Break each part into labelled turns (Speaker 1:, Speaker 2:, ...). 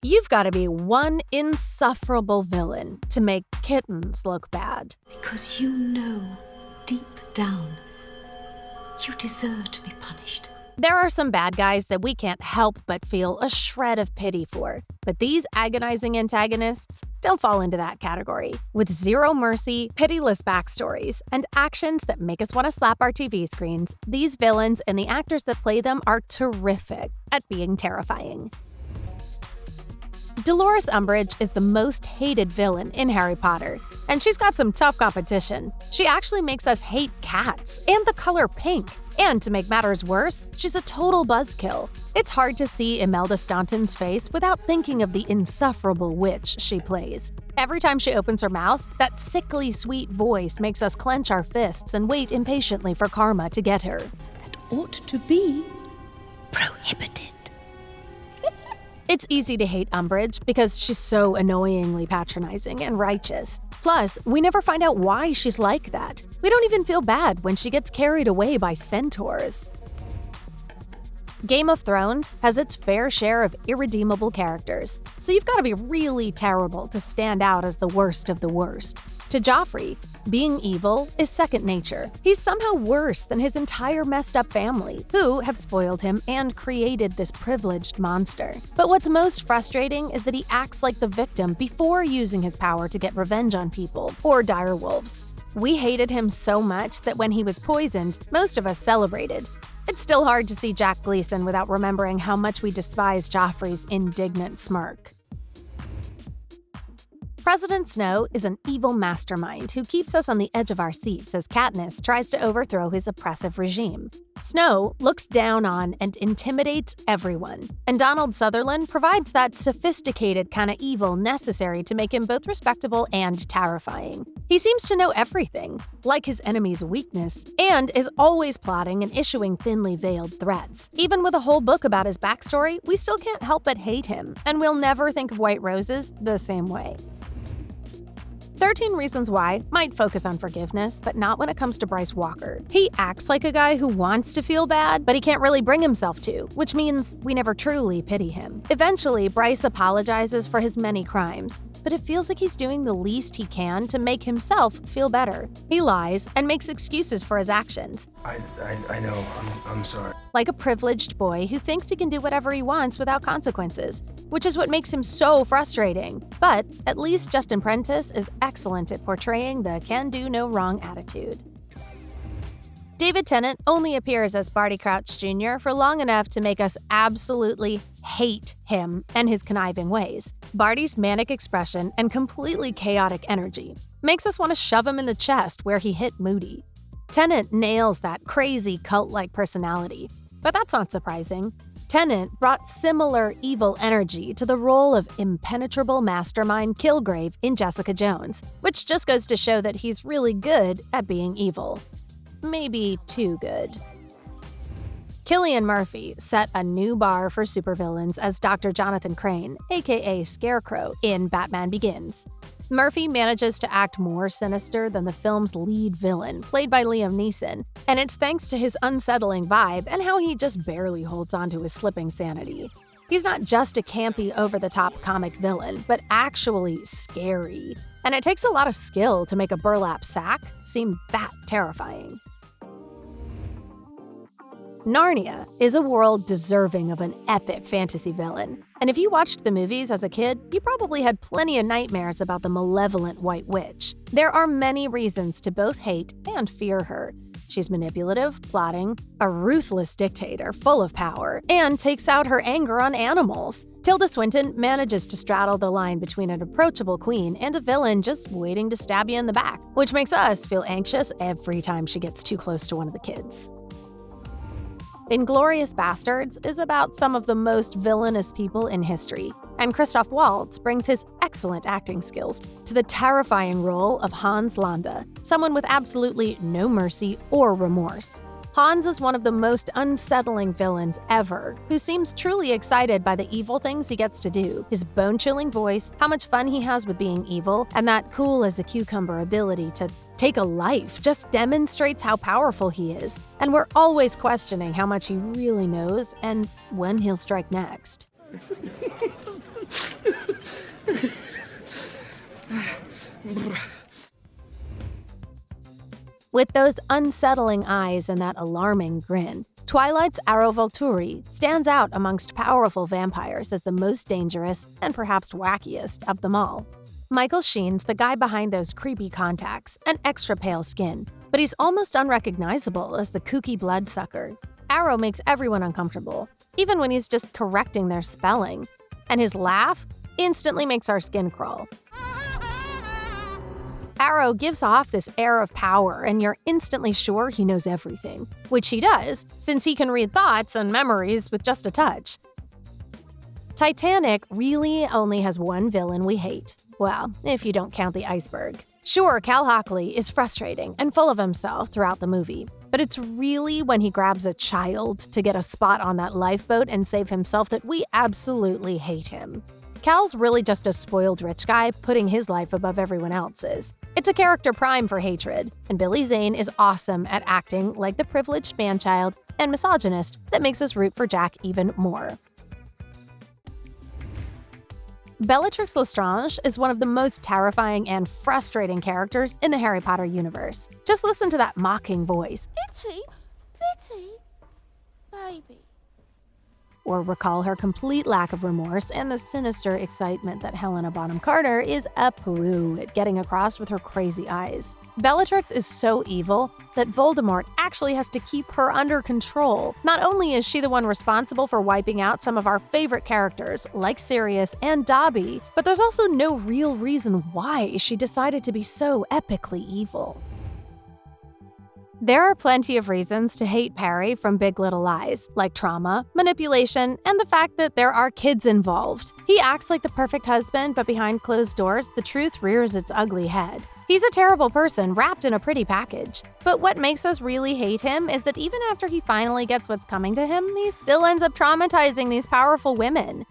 Speaker 1: You've got to be one insufferable villain to make kittens look bad.
Speaker 2: Because you know, deep down, you deserve to be punished.
Speaker 1: There are some bad guys that we can't help but feel a shred of pity for, but these agonizing antagonists don't fall into that category. With zero mercy, pitiless backstories, and actions that make us want to slap our TV screens, these villains and the actors that play them are terrific at being terrifying. Dolores Umbridge is the most hated villain in Harry Potter, and she's got some tough competition. She actually makes us hate cats and the color pink. And to make matters worse, she's a total buzzkill. It's hard to see Imelda Staunton's face without thinking of the insufferable witch she plays. Every time she opens her mouth, that sickly sweet voice makes us clench our fists and wait impatiently for karma to get her.
Speaker 2: That ought to be prohibited.
Speaker 1: It's easy to hate Umbridge because she's so annoyingly patronizing and righteous. Plus, we never find out why she's like that. We don't even feel bad when she gets carried away by centaurs. Game of Thrones has its fair share of irredeemable characters, so you've got to be really terrible to stand out as the worst of the worst. To Joffrey, being evil is second nature. He's somehow worse than his entire messed up family, who have spoiled him and created this privileged monster. But what's most frustrating is that he acts like the victim before using his power to get revenge on people or direwolves. We hated him so much that when he was poisoned, most of us celebrated. It's still hard to see Jack Gleeson without remembering how much we despise Joffrey's indignant smirk. President Snow is an evil mastermind who keeps us on the edge of our seats as Katniss tries to overthrow his oppressive regime. Snow looks down on and intimidates everyone, and Donald Sutherland provides that sophisticated kind of evil necessary to make him both respectable and terrifying. He seems to know everything, like his enemy's weakness, and is always plotting and issuing thinly veiled threats. Even with a whole book about his backstory, we still can't help but hate him, and we'll never think of White Roses the same way. 13 Reasons Why might focus on forgiveness, but not when it comes to Bryce Walker. He acts like a guy who wants to feel bad, but he can't really bring himself to, which means we never truly pity him. Eventually, Bryce apologizes for his many crimes, but it feels like he's doing the least he can to make himself feel better. He lies and makes excuses for his actions.
Speaker 3: I know, I'm sorry.
Speaker 1: Like a privileged boy who thinks he can do whatever he wants without consequences, which is what makes him so frustrating. But at least Justin Prentice is excellent at portraying the can-do-no-wrong attitude. David Tennant only appears as Barty Crouch Jr. for long enough to make us absolutely hate him and his conniving ways. Barty's manic expression and completely chaotic energy makes us want to shove him in the chest where he hit Moody. Tennant nails that crazy cult-like personality, but that's not surprising. Tennant brought similar evil energy to the role of impenetrable mastermind Kilgrave in Jessica Jones, which just goes to show that he's really good at being evil. Maybe too good. Cillian Murphy set a new bar for supervillains as Dr. Jonathan Crane, aka Scarecrow, in Batman Begins. Murphy manages to act more sinister than the film's lead villain, played by Liam Neeson, and it's thanks to his unsettling vibe and how he just barely holds on to his slipping sanity. He's not just a campy, over-the-top comic villain, but actually scary. And it takes a lot of skill to make a burlap sack seem that terrifying. Narnia is a world deserving of an epic fantasy villain. And if you watched the movies as a kid, you probably had plenty of nightmares about the malevolent White Witch. There are many reasons to both hate and fear her. She's manipulative, plotting, a ruthless dictator full of power, and takes out her anger on animals. Tilda Swinton manages to straddle the line between an approachable queen and a villain just waiting to stab you in the back, which makes us feel anxious every time she gets too close to one of the kids. Inglourious Basterds is about some of the most villainous people in history, and Christoph Waltz brings his excellent acting skills to the terrifying role of Hans Landa, someone with absolutely no mercy or remorse. Hans is one of the most unsettling villains ever, who seems truly excited by the evil things he gets to do. His bone-chilling voice, how much fun he has with being evil, and that cool-as-a-cucumber ability to take a life just demonstrates how powerful he is. And we're always questioning how much he really knows and when he'll strike next. With those unsettling eyes and that alarming grin, Twilight's Arrow Volturi stands out amongst powerful vampires as the most dangerous and perhaps wackiest of them all. Michael Sheen's the guy behind those creepy contacts and extra pale skin, but he's almost unrecognizable as the kooky bloodsucker. Arrow makes everyone uncomfortable, even when he's just correcting their spelling, and his laugh instantly makes our skin crawl. Arrow gives off this air of power, and you're instantly sure he knows everything, which he does, since he can read thoughts and memories with just a touch. Titanic really only has one villain we hate. Well, if you don't count the iceberg. Sure, Cal Hockley is frustrating and full of himself throughout the movie, but it's really when he grabs a child to get a spot on that lifeboat and save himself that we absolutely hate him. Cal's really just a spoiled rich guy putting his life above everyone else's. It's a character prime for hatred, and Billy Zane is awesome at acting like the privileged man-child and misogynist that makes us root for Jack even more. Bellatrix Lestrange is one of the most terrifying and frustrating characters in the Harry Potter universe. Just listen to that mocking voice.
Speaker 4: Bitty, baby.
Speaker 1: Or recall her complete lack of remorse and the sinister excitement that Helena Bonham Carter is a pro at getting across with her crazy eyes. Bellatrix is so evil that Voldemort actually has to keep her under control. Not only is she the one responsible for wiping out some of our favorite characters, like Sirius and Dobby, but there's also no real reason why she decided to be so epically evil. There are plenty of reasons to hate Perry from Big Little Lies, like trauma, manipulation, and the fact that there are kids involved. He acts like the perfect husband, but behind closed doors, the truth rears its ugly head. He's a terrible person wrapped in a pretty package. But what makes us really hate him is that even after he finally gets what's coming to him, he still ends up traumatizing these powerful women.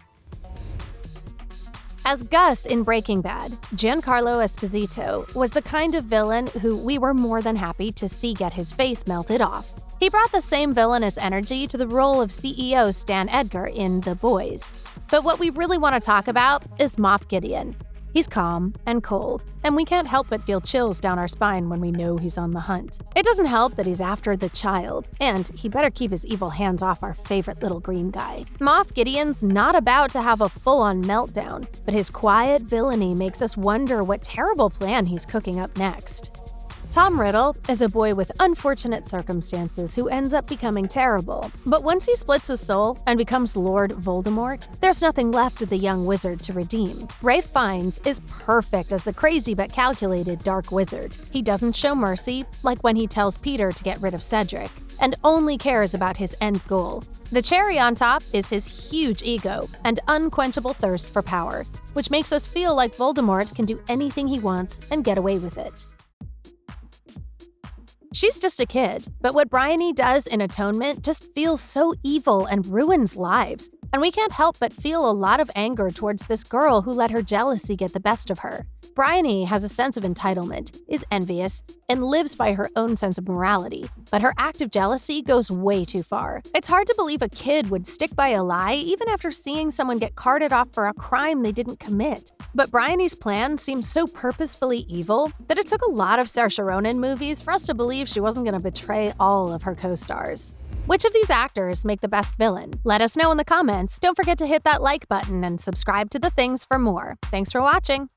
Speaker 1: As Gus in Breaking Bad, Giancarlo Esposito was the kind of villain who we were more than happy to see get his face melted off. He brought the same villainous energy to the role of CEO Stan Edgar in The Boys. But what we really want to talk about is Moff Gideon. He's calm and cold, and we can't help but feel chills down our spine when we know he's on the hunt. It doesn't help that he's after the child, and he better keep his evil hands off our favorite little green guy. Moff Gideon's not about to have a full-on meltdown, but his quiet villainy makes us wonder what terrible plan he's cooking up next. Tom Riddle is a boy with unfortunate circumstances who ends up becoming terrible. But once he splits his soul and becomes Lord Voldemort, there's nothing left of the young wizard to redeem. Ralph Fiennes is perfect as the crazy but calculated dark wizard. He doesn't show mercy, like when he tells Peter to get rid of Cedric, and only cares about his end goal. The cherry on top is his huge ego and unquenchable thirst for power, which makes us feel like Voldemort can do anything he wants and get away with it. She's just a kid, but what Bryony does in Atonement just feels so evil and ruins lives, and we can't help but feel a lot of anger towards this girl who let her jealousy get the best of her. Bryony has a sense of entitlement, is envious, and lives by her own sense of morality, but her act of jealousy goes way too far. It's hard to believe a kid would stick by a lie even after seeing someone get carted off for a crime they didn't commit. But Bryony's plan seems so purposefully evil that it took a lot of Saoirse Ronan movies for us to believe she wasn't going to betray all of her co-stars. Which of these actors make the best villain? Let us know in the comments. Don't forget to hit that like button and subscribe to The Things for more. Thanks for watching.